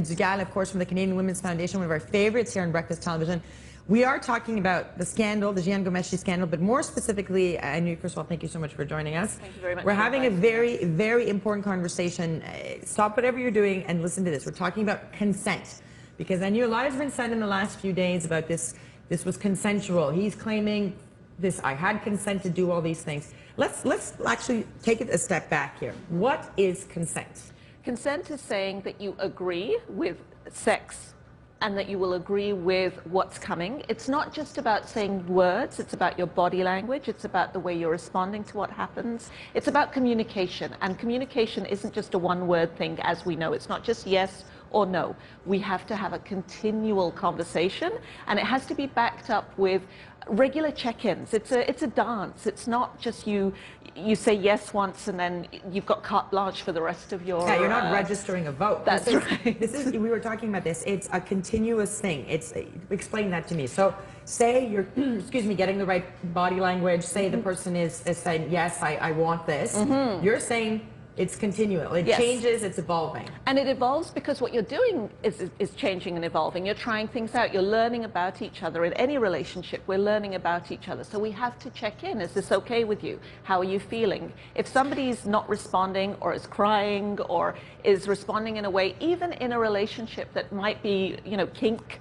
Dugal, of course, from the Canadian Women's Foundation, one of our favorites here on Breakfast Television. We are talking about the scandal, the Jian Ghomeshi scandal, but more specifically, and first of all, thank you so much for joining us. Thank you very much. We're having a very important conversation. Stop whatever you're doing and listen to this. We're talking about consent, because I knew a lot has been said in the last few days about this. This was consensual. He's claiming this. I had consent to do all these things. Let's actually take it a step back here. What is consent? Consent is saying that you agree with sex and that you will agree with what's coming. It's not just about saying words, it's about your body language, it's about the way you're responding to what happens. It's about communication, and communication isn't just a one-word thing, as we know. It's not just yes or no. We have to have a continual conversation, and it has to be backed up with regular check-ins. It's a dance. It's not just you say yes once and then you've got carte blanche for the rest of your... Yeah, you're not registering a vote. That's right. We were talking about this. It's a continuous thing. Explain that to me. So say you're, excuse me, getting the right body language. Say the person is saying, yes, I want this. You're saying it's continual. It changes, it's evolving. And it evolves because what you're doing is changing and evolving. You're trying things out. You're learning about each other. In any relationship, we're learning about each other. So we have to check in. Is this okay with you? How are you feeling? If somebody's not responding or is crying or is responding in a way, even in a relationship that might be, kink,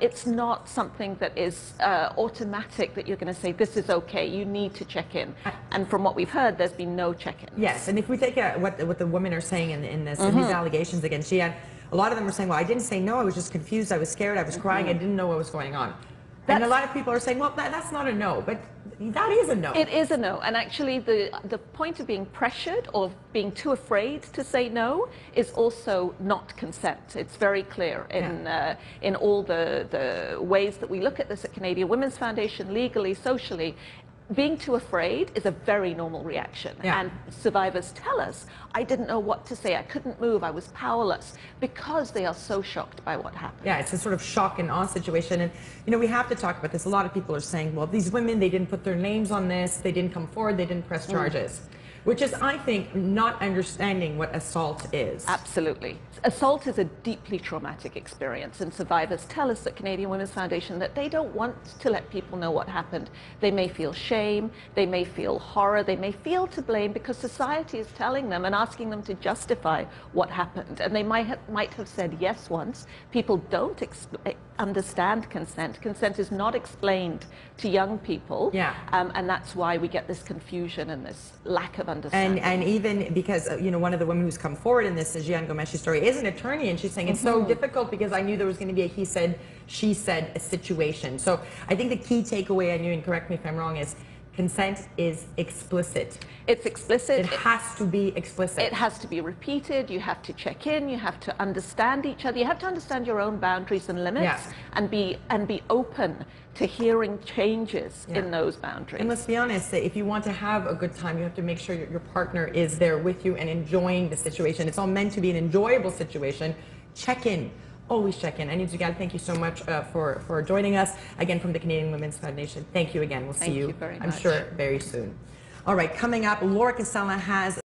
it's not something that is automatic that you're going to say, this is okay, you need to check in. And from what we've heard, there's been no check-in. Yes, and if we take what the women are saying in these allegations against Jian, a lot of them are saying, well, I didn't say no, I was just confused, I was scared, I was crying, I didn't know what was going on. And a lot of people are saying, well, that's not a no, but that is a no. It is a no, and actually the point of being pressured or being too afraid to say no is also not consent. It's very clear in all the ways that we look at this at Canadian Women's Foundation, legally, socially. Being too afraid is a very normal reaction, and survivors tell us, I didn't know what to say, I couldn't move, I was powerless, because they are so shocked by what happened. Yeah, it's a sort of shock and awe situation, and we have to talk about this. A lot of people are saying, well, these women, they didn't put their names on this, they didn't come forward, they didn't press charges. Which is, I think, not understanding what assault is. Absolutely. Assault is a deeply traumatic experience, and survivors tell us at Canadian Women's Foundation that they don't want to let people know what happened. They may feel shame, they may feel horror, they may feel to blame because society is telling them and asking them to justify what happened. And they might have said yes once. People don't understand consent. Consent is not explained to young people, and that's why we get this confusion and this lack of understanding. And even because one of the women who's come forward in this Jian Ghomeshi story is an attorney, and she's saying it's so difficult because I knew there was going to be a he said, she said situation. So I think the key takeaway, and correct me if I'm wrong, is consent is explicit. It's explicit. It has to be explicit. It has to be repeated. You have to check in. You have to understand each other. You have to understand your own boundaries and limits, and be open to hearing changes in those boundaries. And let's be honest, if you want to have a good time, you have to make sure your partner is there with you and enjoying the situation. It's all meant to be an enjoyable situation. Check in. Always check in. Dugal, thank you so much for joining us again from the Canadian Women's Foundation. Thank you again. We'll see you, very much. I'm sure, very soon. All right, coming up, Laura Casella has